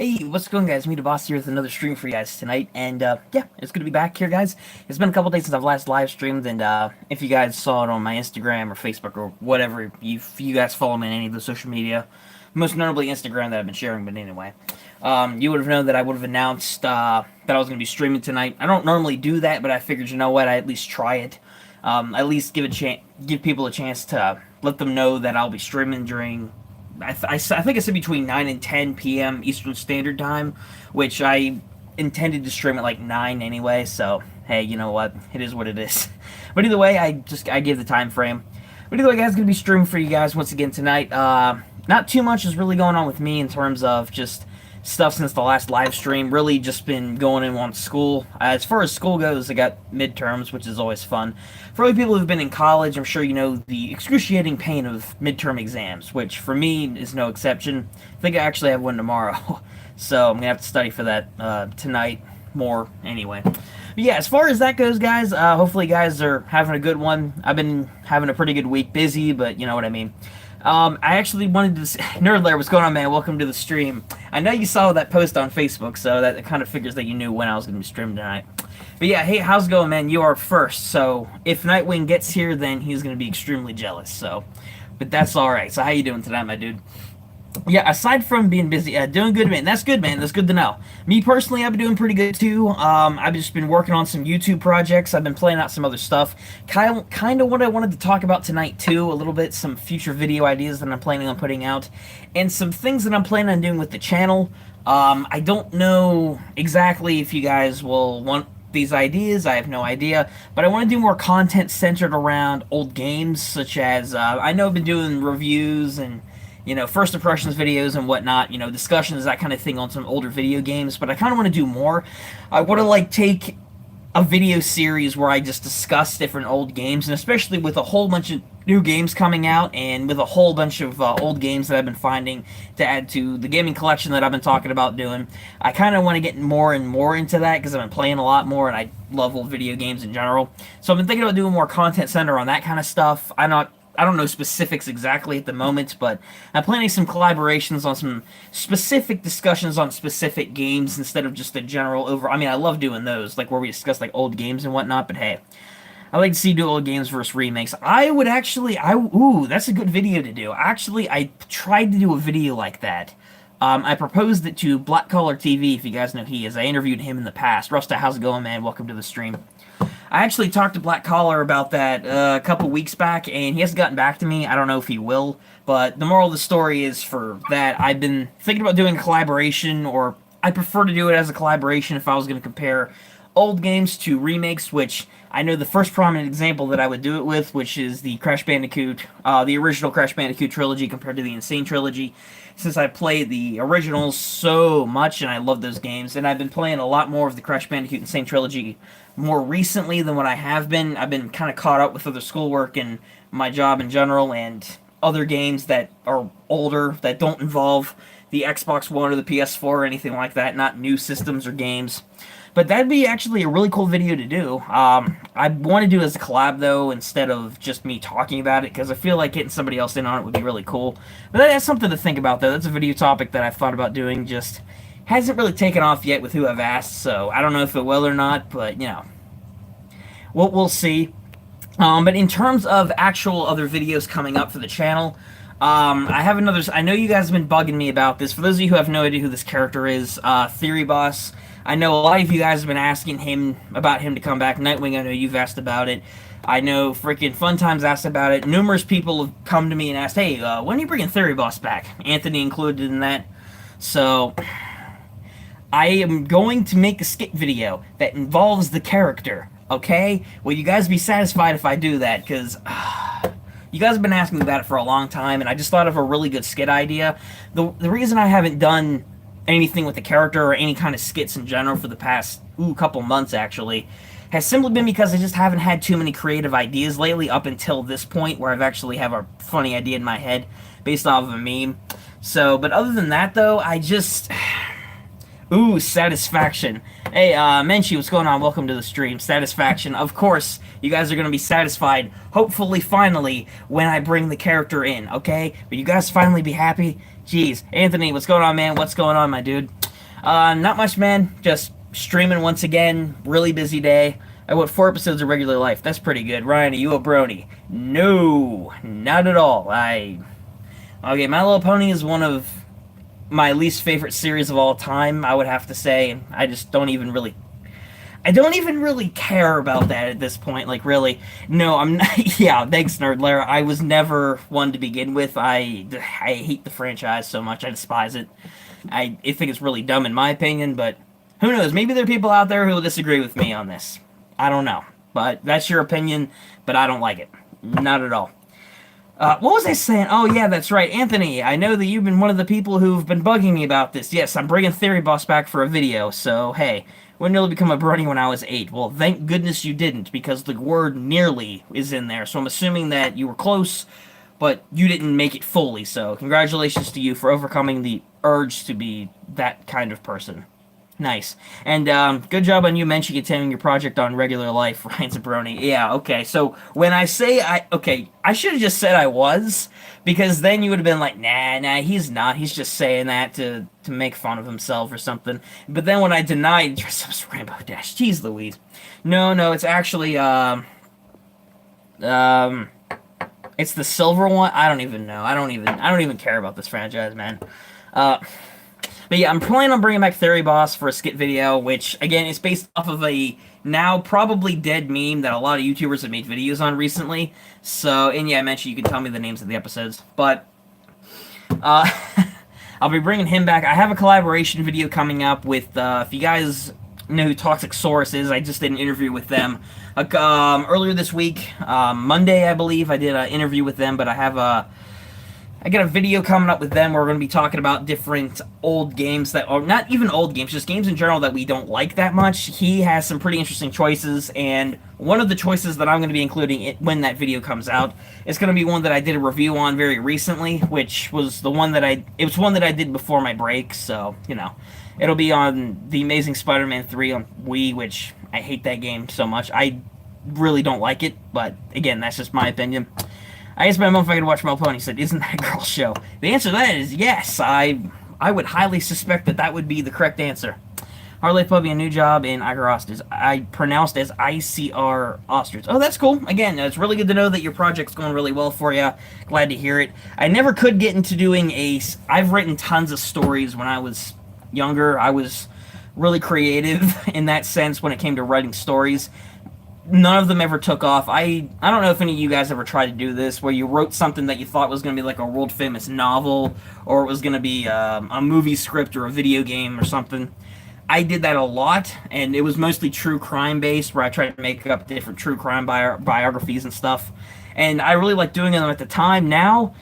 Hey, what's going on, guys? Me, the boss here with another stream for you guys tonight, and yeah, it's good to be back here, guys. It's been a couple days since I've last live streamed, and if you guys saw it on my Instagram or Facebook or whatever, if you guys follow me on any of the social media, most notably Instagram that I've been sharing, but anyway, you would have known that I would have announced that I was going to be streaming tonight. I don't normally do that, but I figured, you know what, I at least try it. At least give people a chance to let them know that I'll be streaming during I think I said between 9 and 10 p.m. Eastern Standard Time, which I intended to stream at like 9 anyway, so hey, you know what? It is what it is. But either way, I gave the time frame. But either way, guys, going to be streaming for you guys once again tonight. Not too much is really going on with me in terms of just stuff since the last live stream. Really just been going in on school. As far as school goes, I got midterms, which is always fun. For other people who've been in college, I'm sure you know the excruciating pain of midterm exams, which for me is no exception. I think I actually have one tomorrow, so I'm going to have to study for that tonight more anyway. But yeah, as far as that goes, guys, hopefully you guys are having a good one. I've been having a pretty good week, busy, but you know what I mean. I actually wanted to... Nerd Lair, what's going on, man? Welcome to the stream. I know you saw that post on Facebook, so that kind of figures that you knew when I was going to be streaming tonight. But yeah, hey, how's it going, man? You are first, so if Nightwing gets here, then he's going to be extremely jealous, so... But that's alright. So how you doing tonight, my dude? Yeah, aside from being busy, doing good, man. That's good, man. That's good to know. Me, personally, I've been doing pretty good, too. I've just been working on some YouTube projects. I've been playing out some other stuff. Kind of what I wanted to talk about tonight, too. A little bit, some future video ideas that I'm planning on putting out. And some things that I'm planning on doing with the channel. I don't know exactly if you guys will want these ideas. I have no idea. But I want to do more content centered around old games, such as, I know I've been doing reviews and you know, first impressions videos and whatnot, you know, discussions, that kind of thing on some older video games, but I kind of want to do more. I want to, like, take a video series where I just discuss different old games, and especially with a whole bunch of new games coming out, and with a whole bunch of old games that I've been finding to add to the gaming collection that I've been talking about doing. I kind of want to get more and more into that, because I've been playing a lot more, and I love old video games in general. So I've been thinking about doing more content center on that kind of stuff. I don't know specifics exactly at the moment, but I'm planning some collaborations on some specific discussions on specific games instead of just a general I mean, I love doing those, like where we discuss like old games and whatnot, but hey, I like to see do old games versus remakes. I would actually, ooh, that's a good video to do. Actually, I tried to do a video like that. I proposed it to Black Collar TV, if you guys know who he is. I interviewed him in the past. Rusta, how's it going, man? Welcome to the stream. I actually talked to Black Collar about that a couple weeks back, and he hasn't gotten back to me. I don't know if he will, but the moral of the story is for that, I've been thinking about doing a collaboration, or I prefer to do it as a collaboration if I was going to compare old games to remakes, which I know the first prominent example that I would do it with, which is the Crash Bandicoot, the original Crash Bandicoot trilogy compared to the Insane trilogy. Since I played the originals so much, and I love those games, and I've been playing a lot more of the Crash Bandicoot Insane trilogy more recently than what I have been. I've been kind of caught up with other schoolwork and my job in general, and other games that are older, that don't involve the Xbox One or the PS4 or anything like that, not new systems or games. But that'd be actually a really cool video to do. I want to do it as a collab, though, instead of just me talking about it, because I feel like getting somebody else in on it would be really cool. But that's something to think about, though. That's a video topic that I've thought about doing, just hasn't really taken off yet with who I've asked, so I don't know if it will or not, but, you know, we'll see. But in terms of actual other videos coming up for the channel, I have another... I know you guys have been bugging me about this. For those of you who have no idea who this character is, Theory Boss... I know a lot of you guys have been asking him about him to come back. Nightwing, I know you've asked about it. I know freaking Fun Times asked about it. Numerous people have come to me and asked, hey, when are you bringing Theory Boss back? Anthony included in that. So, I am going to make a skit video that involves the character, okay? Will you guys be satisfied if I do that? Because... you guys have been asking me about it for a long time, and I just thought of a really good skit idea. The reason I haven't done anything with the character or any kind of skits in general for the past couple months, actually, has simply been because I just haven't had too many creative ideas lately up until this point where I've actually have a funny idea in my head based off of a meme. So, but other than that, though, I just... Ooh, Satisfaction. Hey, Menchie, what's going on? Welcome to the stream. Satisfaction. Of course, you guys are going to be satisfied, hopefully, finally, when I bring the character in, okay? But you guys finally be happy? Jeez. Anthony, what's going on, man? What's going on, my dude? Not much, man. Just streaming once again. Really busy day. I watched 4 episodes of Regular Life. That's pretty good. Ryan, are you a brony? No, not at all. Okay, My Little Pony is one of my least favorite series of all time, I would have to say. I just don't even really I don't even really care about that at this point. Like, really, no, I'm not. Yeah, thanks, Nerdlair. I was never one to begin with. I hate the franchise so much. I despise it. I think it's really dumb in my opinion, but who knows? Maybe there are people out there who will disagree with me on this. I don't know, but that's your opinion. But I don't like it, not at all. What was I saying? Oh, yeah, that's right. Anthony, I know that you've been one of the people who've been bugging me about this. Yes, I'm bringing Theory Boss back for a video, so hey, would nearly become a brony when I was 8. Well, thank goodness you didn't, because the word nearly is in there, so I'm assuming that you were close, but you didn't make it fully, so congratulations to you for overcoming the urge to be that kind of person. Nice. And good job on you mentioning continuing your project on Regular Life, Ryan Zabroni. Yeah, okay. So when I say I should have just said I was, because then you would have been like, nah, he's not. He's just saying that to make fun of himself or something. But then when I denied, just Rainbow Dash. Jeez Louise. No, it's actually it's the silver one. I don't even know. I don't even care about this franchise, man. But yeah, I'm planning on bringing back Theory Boss for a skit video, which, again, is based off of a now probably dead meme that a lot of YouTubers have made videos on recently. So, and yeah, I mentioned you can tell me the names of the episodes. But, I'll be bringing him back. I have a collaboration video coming up with, if you guys know who Toxic Source is, I just did an interview with them. Earlier this week, Monday, I believe, I did an interview with them, but I got a video coming up with them where we're going to be talking about different old games that are not even old games, just games in general that we don't like that much. He has some pretty interesting choices, and one of the choices that I'm going to be including when that video comes out is going to be one that I did a review on very recently, which was the one that it was one that I did before my break, so, you know, it'll be on The Amazing Spider-Man 3 on Wii, which I hate that game so much. I really don't like it, but again, that's just my opinion. I asked my mom if I could watch My Little Pony. He said, "Isn't that a girl show?" The answer to that is yes. I would highly suspect that would be the correct answer. Harley Puppy, a new job in Icar Ostrich. I pronounced as ICR Ostrich. Oh, that's cool. Again, it's really good to know that your project's going really well for you. Glad to hear it. I never could get into doing I've written tons of stories when I was younger. I was really creative in that sense when it came to writing stories. None of them ever took off. I don't know if any of you guys ever tried to do this, where you wrote something that you thought was going to be like a world-famous novel, or it was going to be a movie script or a video game or something. I did that a lot, and it was mostly true crime-based, where I tried to make up different true crime biographies and stuff. And I really liked doing them at the time. Now,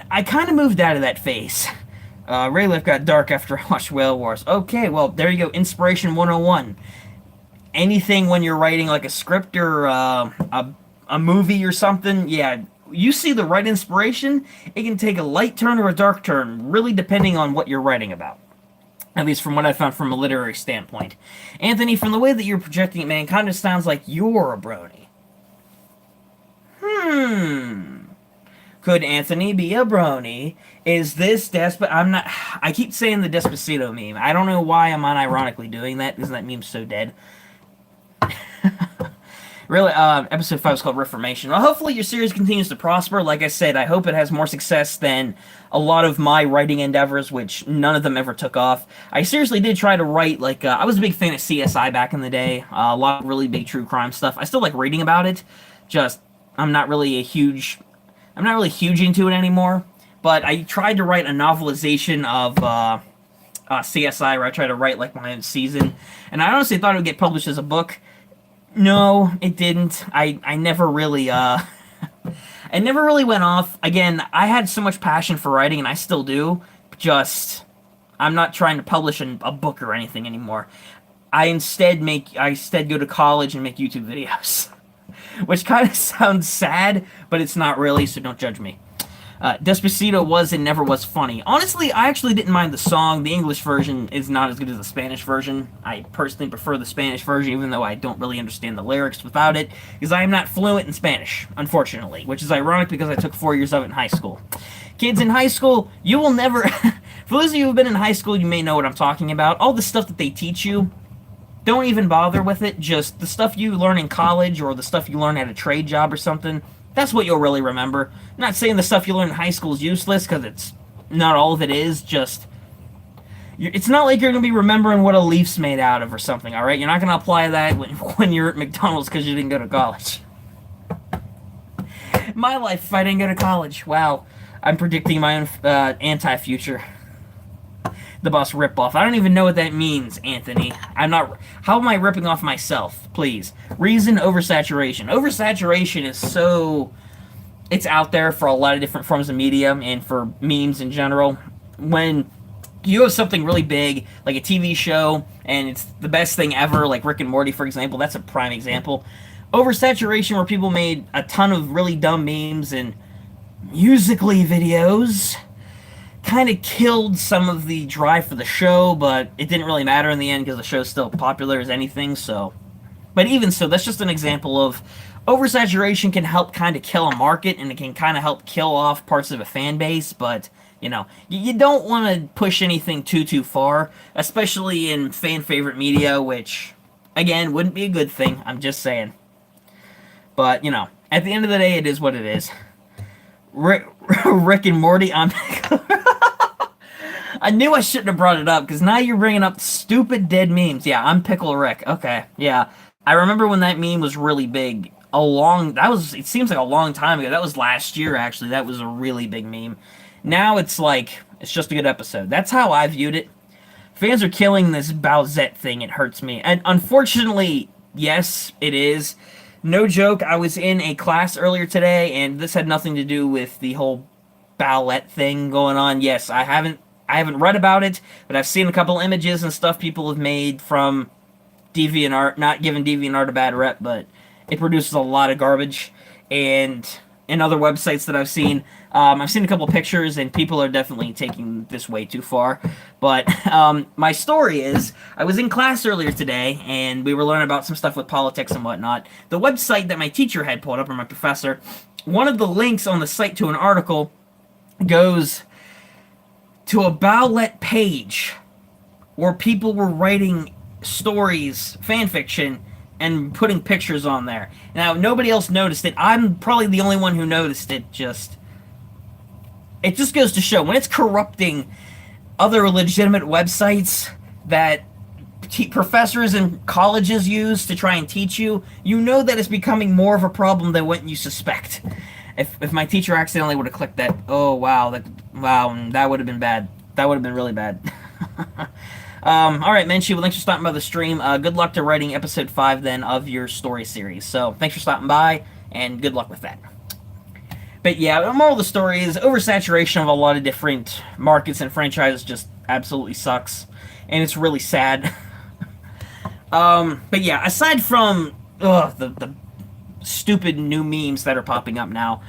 I kind of moved out of that phase. Ray Life got dark after I watched Whale Wars. Okay, well, there you go. Inspiration 101. Anything when you're writing like a script or a movie or something, yeah, you see the right inspiration, it can take a light turn or a dark turn, really depending on what you're writing about. At least from what I found from a literary standpoint. Anthony, from the way that you're projecting it, man, kind of sounds like you're a brony. Could Anthony be a brony? Is this I keep saying the Despacito meme. I don't know why I'm unironically doing that, because that meme's so dead. Really, episode 5 is called Reformation. Well, hopefully your series continues to prosper. Like I said, I hope it has more success than a lot of my writing endeavors, which none of them ever took off. I seriously did try to write, I was a big fan of CSI back in the day. A lot of really big true crime stuff. I still like reading about it. Just, I'm not really huge into it anymore. But I tried to write a novelization of CSI, where I tried to write like my own season. And I honestly thought it would get published as a book. No, it didn't. I never really, I never really went off. Again, I had so much passion for writing, and I still do. Just, I'm not trying to publish a book or anything anymore. I instead go to college and make YouTube videos. Which kind of sounds sad, but it's not really, so don't judge me. Despacito was and never was funny. Honestly, I actually didn't mind the song. The English version is not as good as the Spanish version. I personally prefer the Spanish version, even though I don't really understand the lyrics without it, because I am not fluent in Spanish, unfortunately, which is ironic because I took 4 years of it in high school. Kids in high school, you will never... For those of you who've been in high school, you may know what I'm talking about. All the stuff that they teach you, don't even bother with it. Just the stuff you learn in college or the stuff you learn at a trade job or something, that's what you'll really remember. I'm not saying the stuff you learn in high school is useless, because it's not all of it is. Just, it's not like you're going to be remembering what a leaf's made out of or something, alright? You're not going to apply that when you're at McDonald's because you didn't go to college. My life if I didn't go to college. Wow. I'm predicting my own anti-future. The boss rip-off. I don't even know what that means, Anthony. I'm not... How am I ripping off myself? Please. Reason, oversaturation. Oversaturation is so... It's out there for a lot of different forms of media and for memes in general. When you have something really big, like a TV show, and it's the best thing ever, like Rick and Morty, for example, that's a prime example. Oversaturation, where people made a ton of really dumb memes and Musical.ly videos, kind of killed some of the drive for the show, but it didn't really matter in the end because the show's still popular as anything, so... But even so, that's just an example of oversaturation can help kind of kill a market, and it can kind of help kill off parts of a fan base, but, you know, you don't want to push anything too far, especially in fan-favorite media, which, again, wouldn't be a good thing, I'm just saying. But, you know, at the end of the day, it is what it is. Rick and Morty, I knew I shouldn't have brought it up, because now you're bringing up stupid dead memes. Yeah, I'm Pickle Rick. Okay, yeah. I remember when that meme was really big. It seems like a long time ago. That was last year, actually. That was a really big meme. Now it's like, it's just a good episode. That's how I viewed it. Fans are killing this Bowsette thing. It hurts me. And unfortunately, yes, it is. No joke, I was in a class earlier today, and this had nothing to do with the whole Bowlette thing going on. Yes, I haven't read about it, but I've seen a couple images and stuff people have made from DeviantArt, not giving DeviantArt a bad rep, but it produces a lot of garbage, and in other websites that I've seen a couple pictures, and people are definitely taking this way too far. But my story is, I was in class earlier today, and we were learning about some stuff with politics and whatnot. The website that my teacher had pulled up, or my professor, one of the links on the site to an article goes to a Bowlette page where people were writing stories, fanfiction, and putting pictures on there. Now, nobody else noticed it. I'm probably the only one who noticed it. It just goes to show, when it's corrupting other legitimate websites that professors and colleges use to try and teach you, you know that it's becoming more of a problem than what you suspect. If my teacher accidentally would have clicked that, oh wow, that would have been bad. That would have been really bad. Alright, Menchie, well, thanks for stopping by the stream. Good luck to writing episode 5, then, of your story series. So, thanks for stopping by, and good luck with that. But yeah, the moral of the story is oversaturation of a lot of different markets and franchises just absolutely sucks. And it's really sad. But yeah, aside from the stupid new memes that are popping up now,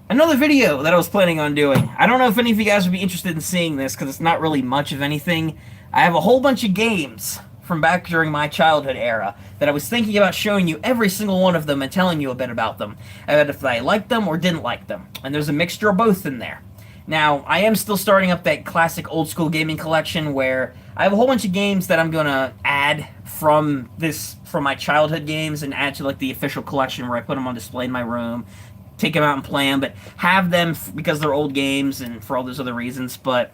another video that I was planning on doing. I don't know if any of you guys would be interested in seeing this, because it's not really much of anything. I have a whole bunch of games from back during my childhood era that I was thinking about showing you every single one of them and telling you a bit about them, about if I liked them or didn't like them. And there's a mixture of both in there. Now, I am still starting up that classic old school gaming collection where I have a whole bunch of games that I'm gonna add from my childhood games and add to like the official collection where I put them on display in my room, take them out and play them, but have them because they're old games and for all those other reasons. But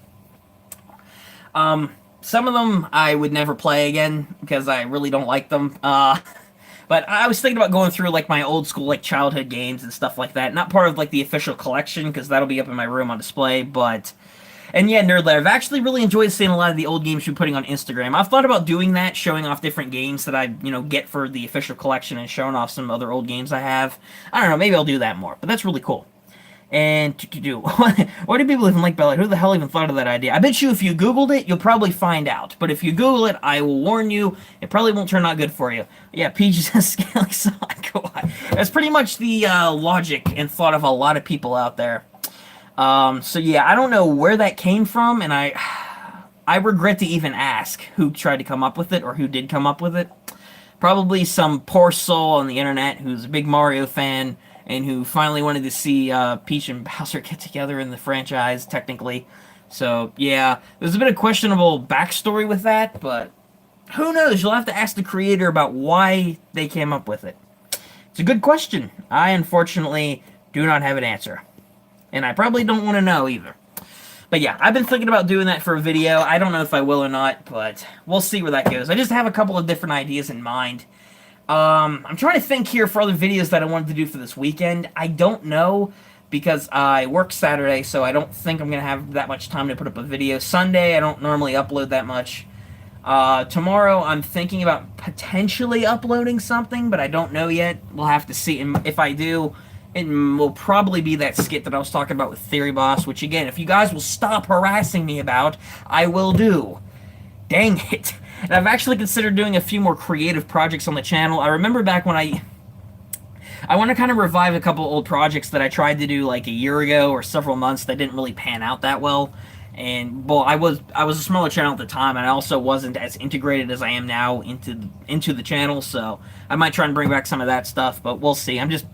some of them I would never play again because I really don't like them. But I was thinking about going through like my old school like childhood games and stuff like that. Not part of like the official collection because that'll be up in my room on display. But and yeah, Nerdlayer, I've actually really enjoyed seeing a lot of the old games you're putting on Instagram. I've thought about doing that, showing off different games that I get for the official collection and showing off some other old games I have. I don't know, maybe I'll do that more. But that's really cool. And why do people even like Bowlette? Who the hell even thought of that idea? I bet you if you Googled it, you'll probably find out. But if you Google it, I will warn you, it probably won't turn out good for you. Yeah, Peaches has scaly Sonic. That's pretty much the logic and thought of a lot of people out there. So yeah, I don't know where that came from, and I regret to even ask who tried to come up with it or who did come up with it. Probably some poor soul on the internet who's a big Mario fan and who finally wanted to see Peach and Bowser get together in the franchise, technically. So, yeah, there's a bit of questionable backstory with that, but who knows? You'll have to ask the creator about why they came up with it. It's a good question. I, unfortunately, do not have an answer. And I probably don't want to know, either. But yeah, I've been thinking about doing that for a video. I don't know if I will or not, but we'll see where that goes. I just have a couple of different ideas in mind. I'm trying to think here for other videos that I wanted to do for this weekend. I don't know, because I work Saturday, so I don't think I'm going to have that much time to put up a video. Sunday, I don't normally upload that much. Tomorrow, I'm thinking about potentially uploading something, but I don't know yet. We'll have to see. And if I do, it will probably be that skit that I was talking about with Theory Boss, which, again, if you guys will stop harassing me about, I will do. Dang it. And I've actually considered doing a few more creative projects on the channel. I remember back when I want to kind of revive a couple old projects that I tried to do like a year ago or several months that didn't really pan out that well. And, well, I was a smaller channel at the time, and I also wasn't as integrated as I am now into the channel, so I might try and bring back some of that stuff, but we'll see. I'm just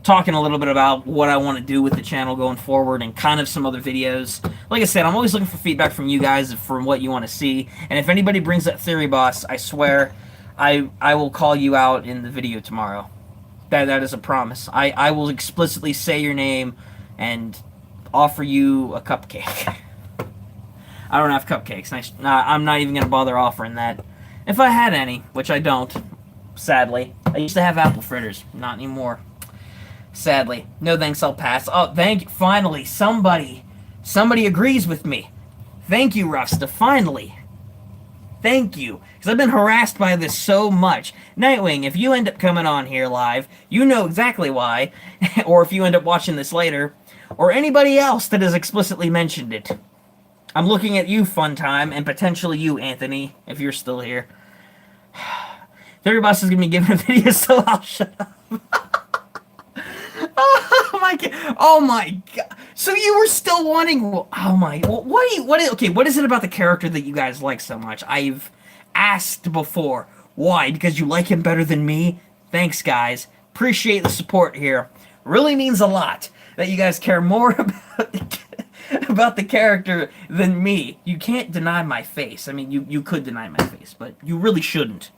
talking a little bit about what I want to do with the channel going forward and kind of some other videos. Like I said, I'm always looking for feedback from you guys from what you want to see, and if anybody brings up Theory Boss, I swear I will call you out in the video tomorrow. That is a promise. I will explicitly say your name and offer you a cupcake. I don't have cupcakes. I'm not even going to bother offering that. If I had any, which I don't, sadly. I used to have apple fritters. Not anymore. Sadly. No thanks, I'll pass. Oh, finally, somebody agrees with me. Thank you, Rusta, finally. Thank you. Because I've been harassed by this so much. Nightwing, if you end up coming on here live, you know exactly why. Or if you end up watching this later. Or anybody else that has explicitly mentioned it. I'm looking at you, Funtime, and potentially you, Anthony, if you're still here. Theory Boss is going to be giving a video, so I'll shut up. Oh my god. So you were still wanting... Oh my... What is it about the character that you guys like so much? I've asked before. Why? Because you like him better than me? Thanks, guys. Appreciate the support here. Really means a lot that you guys care more about the character than me. You can't deny my face. I mean, you could deny my face, but you really shouldn't.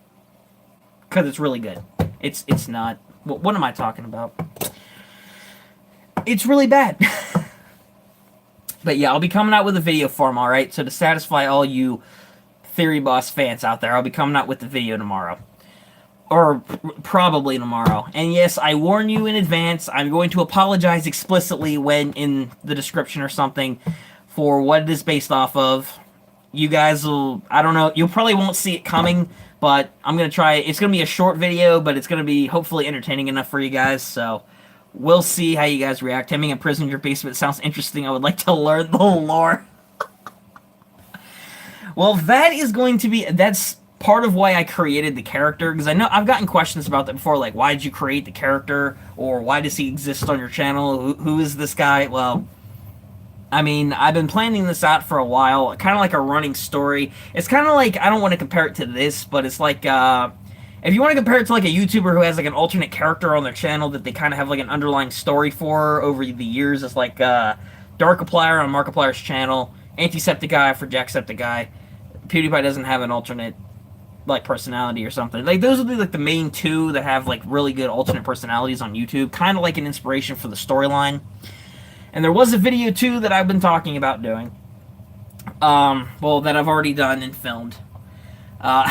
Because it's really good. It's not... What am I talking about? It's really bad. But yeah, I'll be coming out with a video for him, alright? So to satisfy all you Theory Boss fans out there, I'll be coming out with the video tomorrow. Or probably tomorrow. And yes, I warn you in advance, I'm going to apologize explicitly when in the description or something for what it is based off of. You guys will, I don't know, you probably won't see it coming, but I'm going to try. It's going to be a short video, but it's going to be hopefully entertaining enough for you guys, so we'll see how you guys react. Having a prison in your basement sounds interesting. I would like to learn the lore. Well, that is going to be, that's part of why I created the character, because I know I've gotten questions about that before, like, why did you create the character, or why does he exist on your channel, who is this guy? Well, I mean, I've been planning this out for a while, kind of like a running story. It's kind of like, I don't want to compare it to this, but it's like, if you want to compare it to like a YouTuber who has like an alternate character on their channel that they kind of have like an underlying story for over the years, it's like Darkiplier on Markiplier's channel, Antisepticeye for Jacksepticeye. PewDiePie doesn't have an alternate like personality or something. Like those would be like the main two that have like really good alternate personalities on YouTube, kind of like an inspiration for the storyline. And there was a video too that I've been talking about doing. Well, that I've already done and filmed. And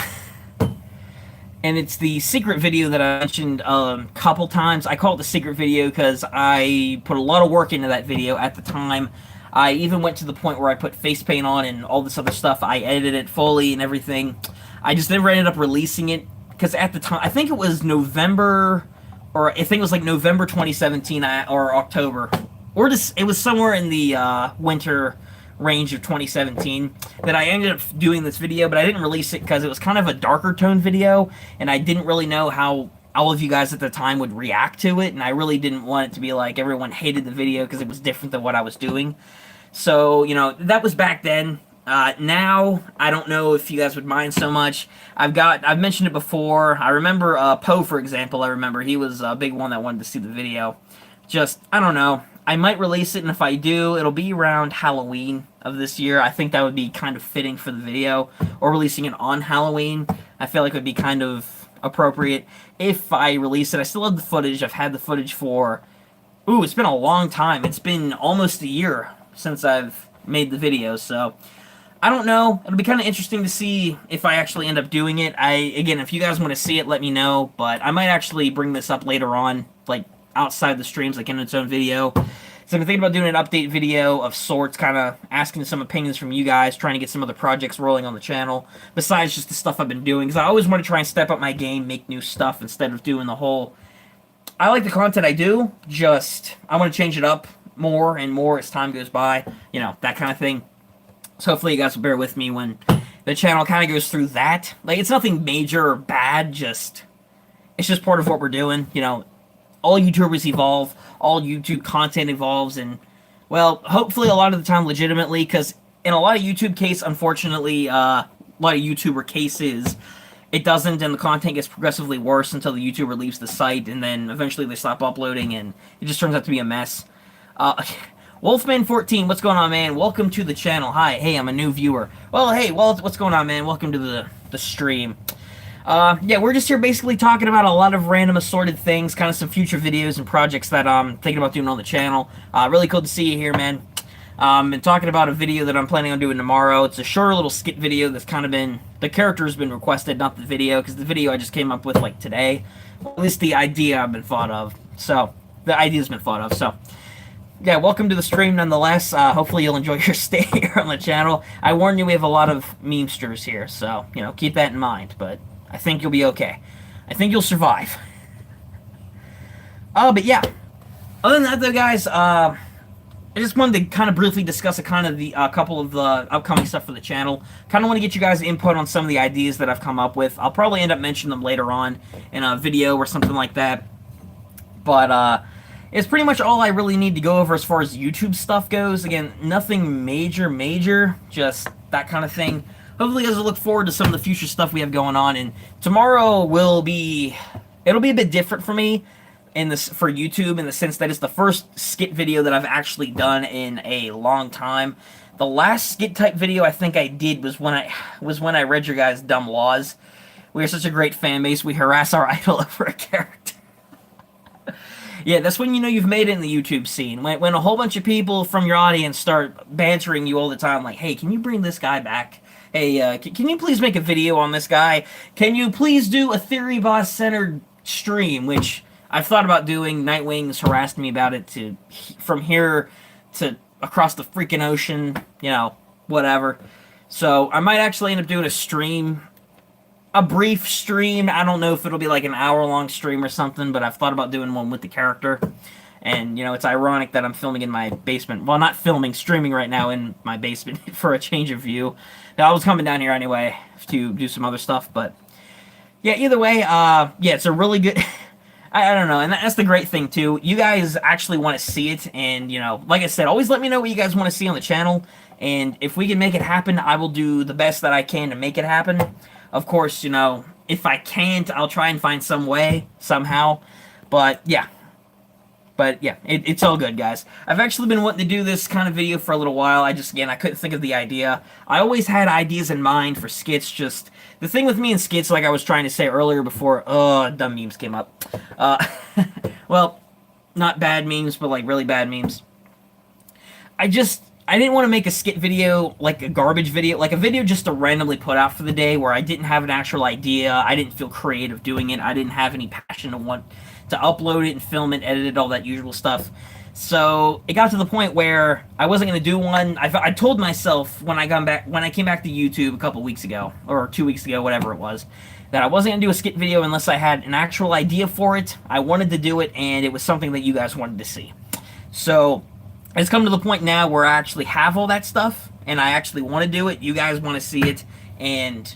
it's the secret video that I mentioned a couple times. I call it the secret video because I put a lot of work into that video at the time. I even went to the point where I put face paint on and all this other stuff. I edited it fully and everything. I just never ended up releasing it because at the time, I think it was November, or I think it was like November 2017 or October. Or just, it was somewhere in the winter range of 2017 that I ended up doing this video, but I didn't release it because it was kind of a darker tone video, and I didn't really know how all of you guys at the time would react to it, and I really didn't want it to be like everyone hated the video because it was different than what I was doing. So, you know, that was back then. Now, I don't know if you guys would mind so much. I've mentioned it before. I remember Poe, for example, he was a big one that wanted to see the video. Just, I don't know. I might release it, and if I do, it'll be around Halloween of this year. I think that would be kind of fitting for the video, or releasing it on Halloween. I feel like it would be kind of appropriate if I release it. I still have the footage. I've had the footage for, ooh, it's been a long time. It's been almost a year since I've made the video, so I don't know. It'll be kind of interesting to see if I actually end up doing it. Again, if you guys want to see it, let me know, but I might actually bring this up later on, like, outside the streams, like in its own video. So I'm thinking about doing an update video of sorts, kind of asking some opinions from you guys, trying to get some other projects rolling on the channel, besides just the stuff I've been doing, because I always want to try and step up my game, make new stuff, instead of doing the whole... I like the content I do, just I want to change it up more and more as time goes by, you know, that kind of thing. So hopefully you guys will bear with me when the channel kind of goes through that. Like, it's nothing major or bad, just... it's just part of what we're doing, you know. All YouTubers evolve, all YouTube content evolves, and, well, hopefully a lot of the time legitimately, because in a lot of YouTube case, unfortunately, a lot of YouTuber cases, it doesn't, and the content gets progressively worse until the YouTuber leaves the site, and then eventually they stop uploading, and it just turns out to be a mess. Wolfman14, what's going on, man? Welcome to the channel. Hi, hey, I'm a new viewer. Well, hey, what's going on, man? Welcome to the stream. Yeah, we're just here basically talking about a lot of random assorted things, kind of some future videos and projects that I'm thinking about doing on the channel. Really cool to see you here, man. Been talking about a video that I'm planning on doing tomorrow. It's a short little skit video that's kind of been... the character has been requested, not the video, because the video I just came up with, like, today. Well, at least the idea I've been thought of. So, the idea's been thought of, so... yeah, welcome to the stream nonetheless. Hopefully you'll enjoy your stay here on the channel. I warn you, we have a lot of memesters here, so, you know, keep that in mind, but... I think you'll be okay. I think you'll survive. But yeah. Other than that, though, guys, I just wanted to kind of briefly discuss a couple of the upcoming stuff for the channel. Kind of want to get you guys' input on some of the ideas that I've come up with. I'll probably end up mentioning them later on in a video or something like that. But it's pretty much all I really need to go over as far as YouTube stuff goes. Again, nothing major, just that kind of thing. Hopefully you guys will look forward to some of the future stuff we have going on, and tomorrow it'll be a bit different for me for YouTube, in the sense that it's the first skit video that I've actually done in a long time. The last skit type video I think I did was when I read your guys' dumb laws. We are such a great fan base, we harass our idol over a character. Yeah, that's when you know you've made it in the YouTube scene. When a whole bunch of people from your audience start bantering you all the time, like, hey, can you bring this guy back? Hey, can you please make a video on this guy? Can you please do a Theory Boss-centered stream? Which I've thought about doing. Nightwing's harassed me about it from here to across the freaking ocean, you know, whatever. So I might actually end up doing a stream, a brief stream. I don't know if it'll be like an hour-long stream or something, but I've thought about doing one with the character. And, you know, it's ironic that I'm filming in my basement. Well, not filming, streaming right now in my basement for a change of view. Now, I was coming down here anyway to do some other stuff, but... yeah, either way, yeah, it's a really good... I don't know, and that's the great thing, too. You guys actually want to see it, and, you know, like I said, always let me know what you guys want to see on the channel, and if we can make it happen, I will do the best that I can to make it happen. Of course, you know, if I can't, I'll try and find some way, somehow, but, yeah. But, yeah, it's all good, guys. I've actually been wanting to do this kind of video for a little while. I couldn't think of the idea. I always had ideas in mind for skits, just... the thing with me and skits, like I was trying to say earlier before... oh, dumb memes came up. Well, not bad memes, but, like, really bad memes. I didn't want to make a skit video, like a garbage video, like a video just to randomly put out for the day where I didn't have an actual idea, I didn't feel creative doing it, I didn't have any passion to want to upload it and film it, edit it, all that usual stuff. So it got to the point where I wasn't going to do one. I told myself when I came back to YouTube a couple weeks ago, or 2 weeks ago, whatever it was, that I wasn't going to do a skit video unless I had an actual idea for it. I wanted to do it, and it was something that you guys wanted to see. So it's come to the point now where I actually have all that stuff, and I actually want to do it. You guys want to see it, and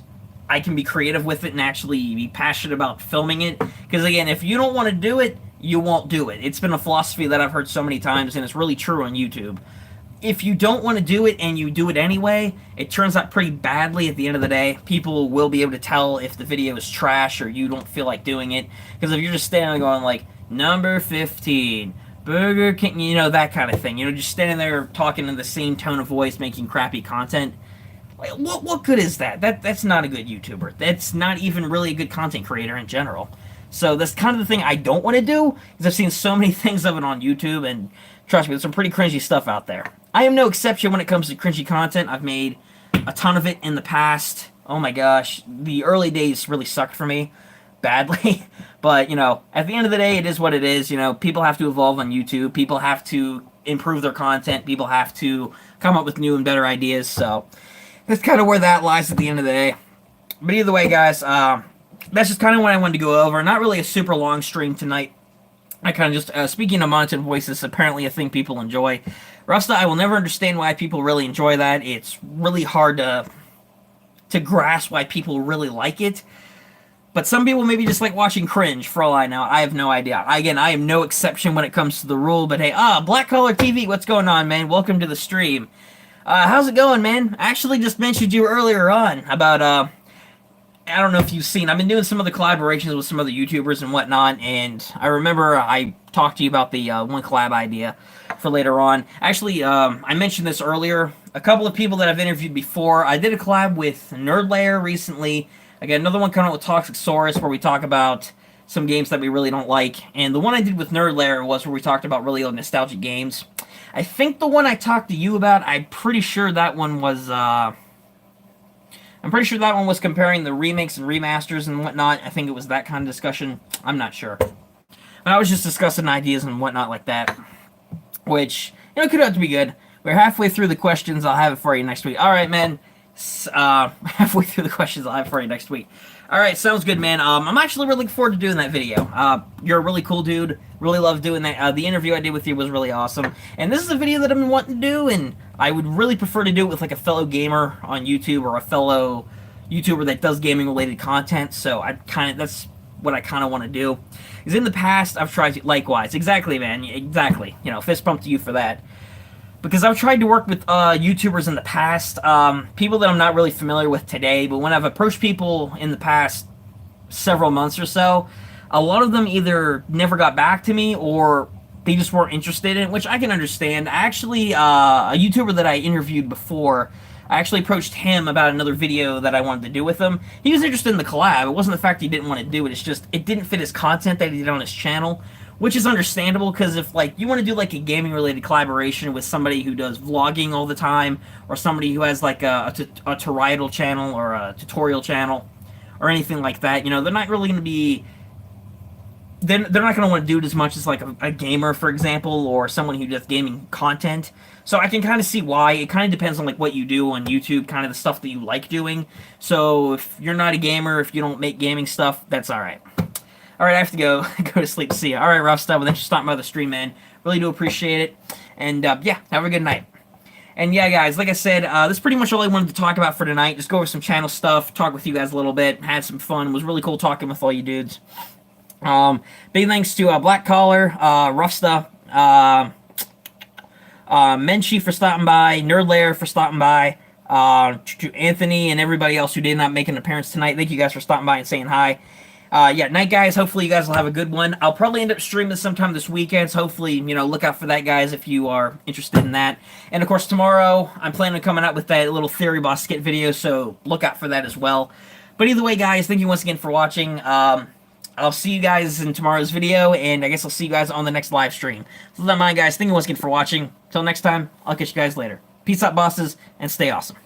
I can be creative with it and actually be passionate about filming it. Because again, if you don't want to do it, you won't do it. It's been a philosophy that I've heard so many times, and it's really true on YouTube. If you don't want to do it and you do it anyway, it turns out pretty badly at the end of the day. People will be able to tell if the video is trash or you don't feel like doing it. Because if you're just standing there going like, number 15, Burger King, you know, that kind of thing. You know, just standing there talking in the same tone of voice, making crappy content. Like, what good is that? That's not a good YouTuber. That's not even really a good content creator in general. So that's kind of the thing I don't want to do, because I've seen so many things of it on YouTube, and trust me, there's some pretty cringy stuff out there. I am no exception when it comes to cringy content. I've made a ton of it in the past. Oh my gosh, the early days really sucked for me badly. But, you know, at the end of the day, it is what it is. You know, people have to evolve on YouTube. People have to improve their content. People have to come up with new and better ideas. So that's kind of where that lies at the end of the day. But either way, guys, that's just kind of what I wanted to go over. Not really a super long stream tonight. I kind of just, speaking of monotone voices, apparently a thing people enjoy. Rusta, I will never understand why people really enjoy that. It's really hard to grasp why people really like it. But some people maybe just like watching cringe, for all I know. I have no idea. Again, I am no exception when it comes to the rule, but hey, Black Collar TV, what's going on, man? Welcome to the stream. How's it going, man? I actually just mentioned you earlier on about, I don't know if you've seen, I've been doing some other collaborations with some other YouTubers and whatnot, and I remember I talked to you about the one collab idea for later on. Actually, I mentioned this earlier. A couple of people that I've interviewed before, I did a collab with Nerdlayer recently. Again, another one coming out with Toxic Saurus, where we talk about some games that we really don't like. And the one I did with Nerdlayer was where we talked about really old nostalgic games. I think the one I talked to you about, I'm pretty sure that one was comparing the remakes and remasters and whatnot. I think it was that kind of discussion. I'm not sure. But I was just discussing ideas and whatnot like that, which, you know, could have to be good. We're halfway through the questions. I'll have it for you next week. All right, man. Halfway through the questions I'll have for you next week. Alright, sounds good, man. I'm actually really looking forward to doing that video. You're a really cool dude. Really love doing that. The interview I did with you was really awesome. And this is a video that I've been wanting to do, and I would really prefer to do it with like a fellow gamer on YouTube, or a fellow YouTuber that does gaming-related content. So that's what I kind of want to do. Because in the past, I've tried to, likewise. Exactly, man. Exactly. You know, fist bump to you for that. Because I've tried to work with YouTubers in the past, people that I'm not really familiar with today, but when I've approached people in the past several months or so, a lot of them either never got back to me, or they just weren't interested in it, which I can understand. Actually, a YouTuber that I interviewed before, I actually approached him about another video that I wanted to do with him. He was interested in the collab. It wasn't the fact he didn't want to do it, it's just, it didn't fit his content that he did on his channel. Which is understandable, because if, like, you want to do, like, a gaming-related collaboration with somebody who does vlogging all the time, or somebody who has, like, a tutorial channel, or a tutorial channel, or anything like that, you know, they're not really going to be... They're not going to want to do it as much as, like, a gamer, for example, or someone who does gaming content. So I can kind of see why. It kind of depends on, like, what you do on YouTube, kind of the stuff that you like doing. So if you're not a gamer, if you don't make gaming stuff, that's alright. Alright, I have to go to sleep. See ya. Alright, rough stuff. Well, thanks for stopping by the stream, man. Really do appreciate it. And, yeah, have a good night. And, yeah, guys, like I said, this is pretty much all I wanted to talk about for tonight. Just go over some channel stuff, talk with you guys a little bit, had some fun. It was really cool talking with all you dudes. Big thanks to Black Collar, Rough Stuff, Menchie for stopping by, Nerdlayer for stopping by, to Anthony and everybody else who did not make an appearance tonight. Thank you guys for stopping by and saying hi. Yeah, night, guys. Hopefully you guys will have a good one. I'll probably end up streaming this sometime this weekend, so hopefully, you know, look out for that, guys, if you are interested in that. And, of course, tomorrow, I'm planning on coming out with that little Theory Boss skit video, so look out for that as well. But either way, guys, thank you once again for watching. I'll see you guys in tomorrow's video, and I guess I'll see you guys on the next live stream. So, with that in mind, guys, thank you once again for watching. Until next time, I'll catch you guys later. Peace out, bosses, and stay awesome.